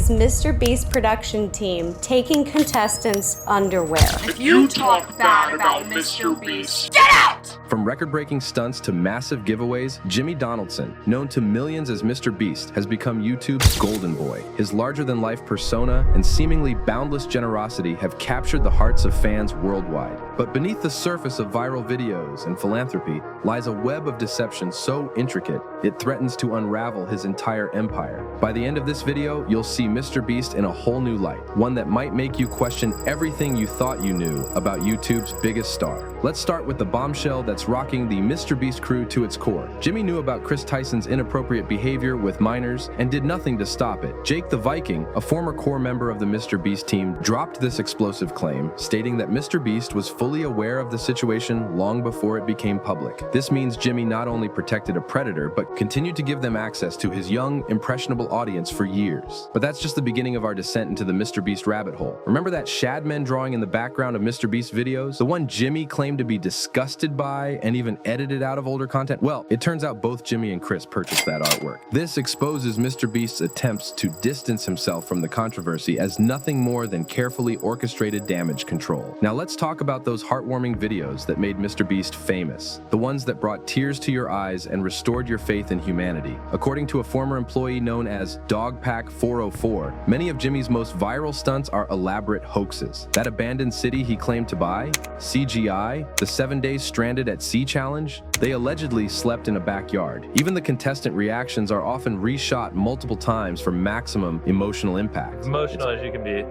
is MrBeast production team taking contestants' underwear. If you talk bad about MrBeast, get out! From record-breaking stunts to massive giveaways, Jimmy Donaldson, known to millions as MrBeast, has become YouTube's golden boy. His larger-than-life persona and seemingly boundless generosity have captured the hearts of fans worldwide. But beneath the surface of viral videos and philanthropy lies a web of deception so intricate it threatens to unravel his entire empire. By the end of this video, you'll see MrBeast in a whole new light, one that might make you question everything you thought you knew about YouTube's biggest star. Let's start with the bombshell that's rocking the MrBeast crew to its core. Jimmy knew about Chris Tyson's inappropriate behavior with minors and did nothing to stop it. Jake the Viking, a former core member of the MrBeast team, dropped this explosive claim, stating that MrBeast was fully aware of the situation long before it became public. This means Jimmy not only protected a predator, but continued to give them access to his young, impressionable audience for years. But that's just the beginning of our descent into the MrBeast rabbit hole. Remember that Shadmen drawing in the background of MrBeast videos? The one Jimmy claimed to be disgusted by and even edited out of older content? Well, it turns out both Jimmy and Chris purchased that artwork. This exposes MrBeast's attempts to distance himself from the controversy as nothing more than carefully orchestrated damage control. Now let's talk about those heartwarming videos that made MrBeast famous, the ones that brought tears to your eyes and restored your faith in humanity. According to a former employee known as Dogpack404, many of Jimmy's most viral stunts are elaborate hoaxes. That abandoned city he claimed to buy, CGI, the 7 days stranded at sea challenge, they allegedly slept in a backyard. Even the contestant reactions are often reshot multiple times for maximum emotional impact. Emotional as you can be.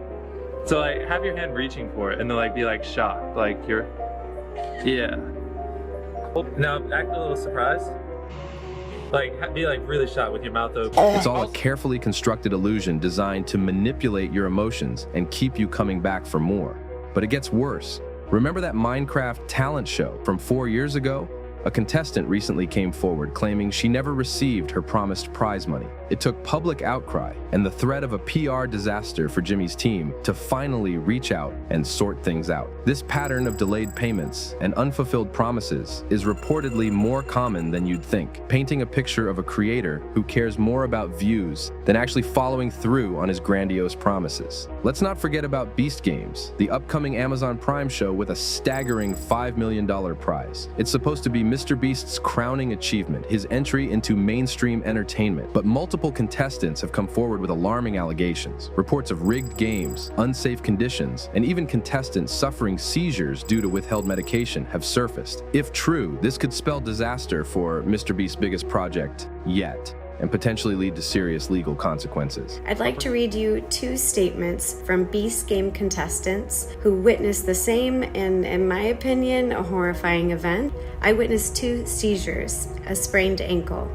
So like, have your hand reaching for it and then like be like shocked, like you're, yeah. Now act a little surprised. Like, be like really shocked with your mouth open. It's all a carefully constructed illusion designed to manipulate your emotions and keep you coming back for more. But it gets worse. Remember that Minecraft talent show from 4 years ago? A contestant recently came forward claiming she never received her promised prize money. It took public outcry and the threat of a PR disaster for Jimmy's team to finally reach out and sort things out. This pattern of delayed payments and unfulfilled promises is reportedly more common than you'd think, painting a picture of a creator who cares more about views than actually following through on his grandiose promises. Let's not forget about Beast Games, the upcoming Amazon Prime show with a staggering $5 million prize. It's supposed to be MrBeast's crowning achievement, his entry into mainstream entertainment. But multiple contestants have come forward with alarming allegations. Reports of rigged games, unsafe conditions, and even contestants suffering seizures due to withheld medication have surfaced. If true, this could spell disaster for MrBeast's biggest project yet, and potentially lead to serious legal consequences. I'd like to read you 2 statements from Beast Game contestants who witnessed the same and, in my opinion, a horrifying event. I witnessed 2 seizures, a sprained ankle.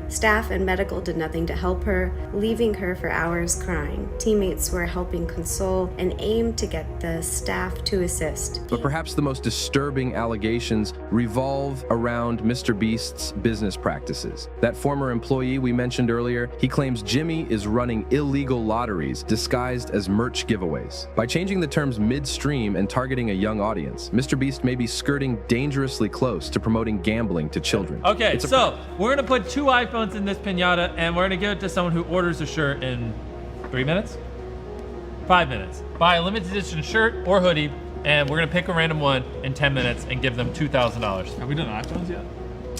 Staff and medical did nothing to help her, leaving her for hours crying. Teammates were helping console and aimed to get the staff to assist. But perhaps the most disturbing allegations revolve around MrBeast's business practices. That former employee we mentioned earlier, he claims Jimmy is running illegal lotteries disguised as merch giveaways. By changing the terms midstream and targeting a young audience, MrBeast may be skirting dangerously close to promoting gambling to children. Okay, so we're gonna put 2 iPhones in this piñata and we're gonna give it to someone who orders a shirt in 3 minutes? 5 minutes. Buy a limited edition shirt or hoodie and we're gonna pick a random one in 10 minutes and give them $2,000. Have we done iPhones yet?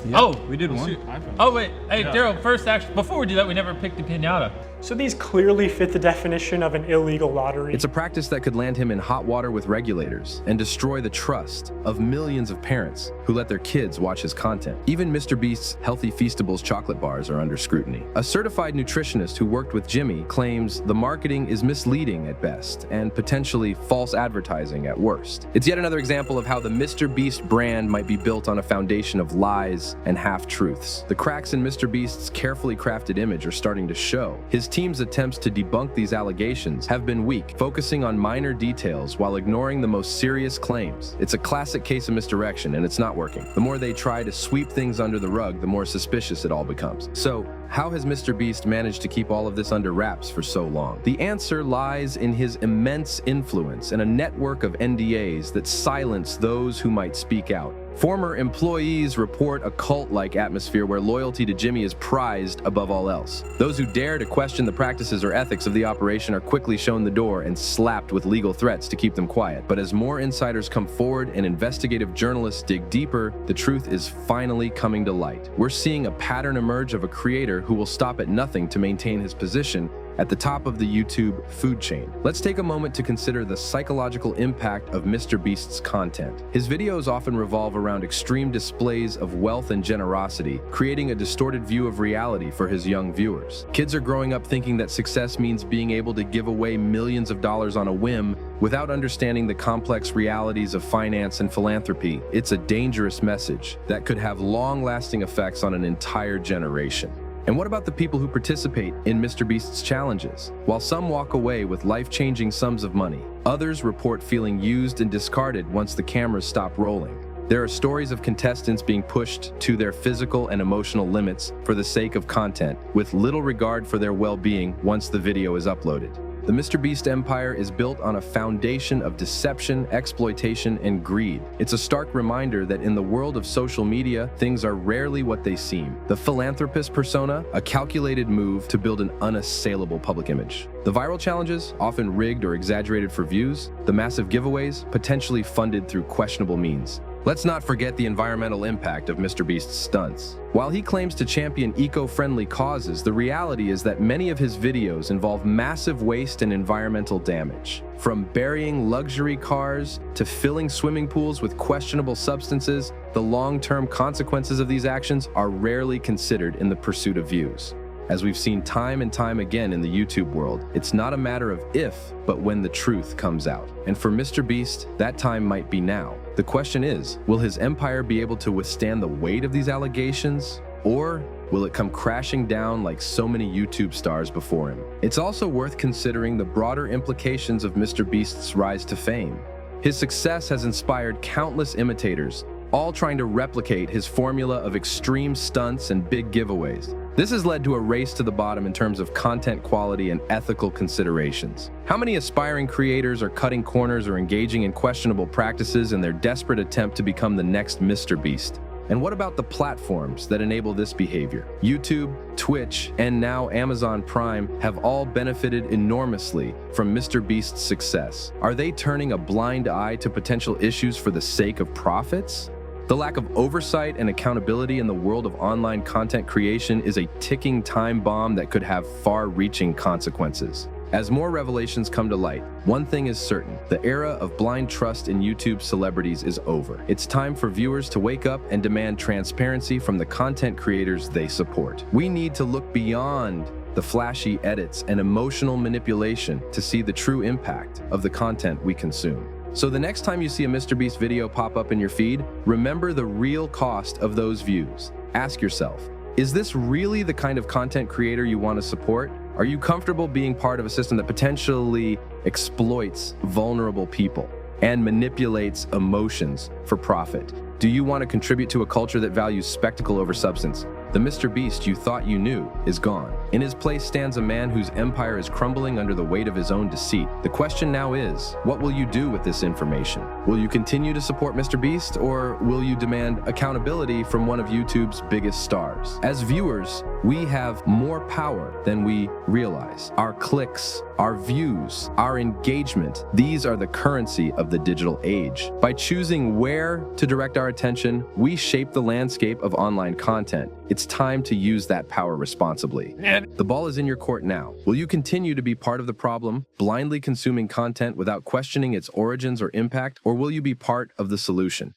Yeah. Oh, we did one. iPhones. Oh wait, hey Daryl, first action, before we do that, we never picked the piñata. So these clearly fit the definition of an illegal lottery. It's a practice that could land him in hot water with regulators and destroy the trust of millions of parents who let their kids watch his content. Even MrBeast's Healthy Feastables chocolate bars are under scrutiny. A certified nutritionist who worked with Jimmy claims the marketing is misleading at best and potentially false advertising at worst. It's yet another example of how the MrBeast brand might be built on a foundation of lies and half-truths. The cracks in MrBeast's carefully crafted image are starting to show. His team's attempts to debunk these allegations have been weak, focusing on minor details while ignoring the most serious claims. It's a classic case of misdirection, and it's not working. The more they try to sweep things under the rug, the more suspicious it all becomes. So, how has MrBeast managed to keep all of this under wraps for so long? The answer lies in his immense influence and a network of NDAs that silence those who might speak out. Former employees report a cult-like atmosphere where loyalty to Jimmy is prized above all else. Those who dare to question the practices or ethics of the operation are quickly shown the door and slapped with legal threats to keep them quiet. But as more insiders come forward and investigative journalists dig deeper, the truth is finally coming to light. We're seeing a pattern emerge of a creator who will stop at nothing to maintain his position at the top of the YouTube food chain. Let's take a moment to consider the psychological impact of MrBeast's content. His videos often revolve around extreme displays of wealth and generosity, creating a distorted view of reality for his young viewers. Kids are growing up thinking that success means being able to give away millions of dollars on a whim without understanding the complex realities of finance and philanthropy. It's a dangerous message that could have long-lasting effects on an entire generation. And what about the people who participate in MrBeast's challenges? While some walk away with life-changing sums of money, others report feeling used and discarded once the cameras stop rolling. There are stories of contestants being pushed to their physical and emotional limits for the sake of content, with little regard for their well-being once the video is uploaded. The MrBeast empire is built on a foundation of deception, exploitation, and greed. It's a stark reminder that in the world of social media, things are rarely what they seem. The philanthropist persona, a calculated move to build an unassailable public image. The viral challenges, often rigged or exaggerated for views. The massive giveaways, potentially funded through questionable means. Let's not forget the environmental impact of MrBeast's stunts. While he claims to champion eco-friendly causes, the reality is that many of his videos involve massive waste and environmental damage. From burying luxury cars to filling swimming pools with questionable substances, the long-term consequences of these actions are rarely considered in the pursuit of views. As we've seen time and time again in the YouTube world, it's not a matter of if, but when the truth comes out. And for MrBeast, that time might be now. The question is, will his empire be able to withstand the weight of these allegations? Or will it come crashing down like so many YouTube stars before him? It's also worth considering the broader implications of MrBeast's rise to fame. His success has inspired countless imitators, all trying to replicate his formula of extreme stunts and big giveaways. This has led to a race to the bottom in terms of content quality and ethical considerations. How many aspiring creators are cutting corners or engaging in questionable practices in their desperate attempt to become the next MrBeast? And what about the platforms that enable this behavior? YouTube, Twitch, and now Amazon Prime have all benefited enormously from MrBeast's success. Are they turning a blind eye to potential issues for the sake of profits? The lack of oversight and accountability in the world of online content creation is a ticking time bomb that could have far-reaching consequences. As more revelations come to light, one thing is certain: the era of blind trust in YouTube celebrities is over. It's time for viewers to wake up and demand transparency from the content creators they support. We need to look beyond the flashy edits and emotional manipulation to see the true impact of the content we consume. So the next time you see a MrBeast video pop up in your feed, remember the real cost of those views. Ask yourself, is this really the kind of content creator you want to support? Are you comfortable being part of a system that potentially exploits vulnerable people and manipulates emotions for profit? Do you want to contribute to a culture that values spectacle over substance? The MrBeast you thought you knew is gone. In his place stands a man whose empire is crumbling under the weight of his own deceit. The question now is, what will you do with this information? Will you continue to support MrBeast, or will you demand accountability from one of YouTube's biggest stars? As viewers, we have more power than we realize. Our clicks, our views, our engagement, these are the currency of the digital age. By choosing where to direct our attention, we shape the landscape of online content. It's time to use that power responsibly. The ball is in your court now. Will you continue to be part of the problem, blindly consuming content without questioning its origins or impact, or will you be part of the solution?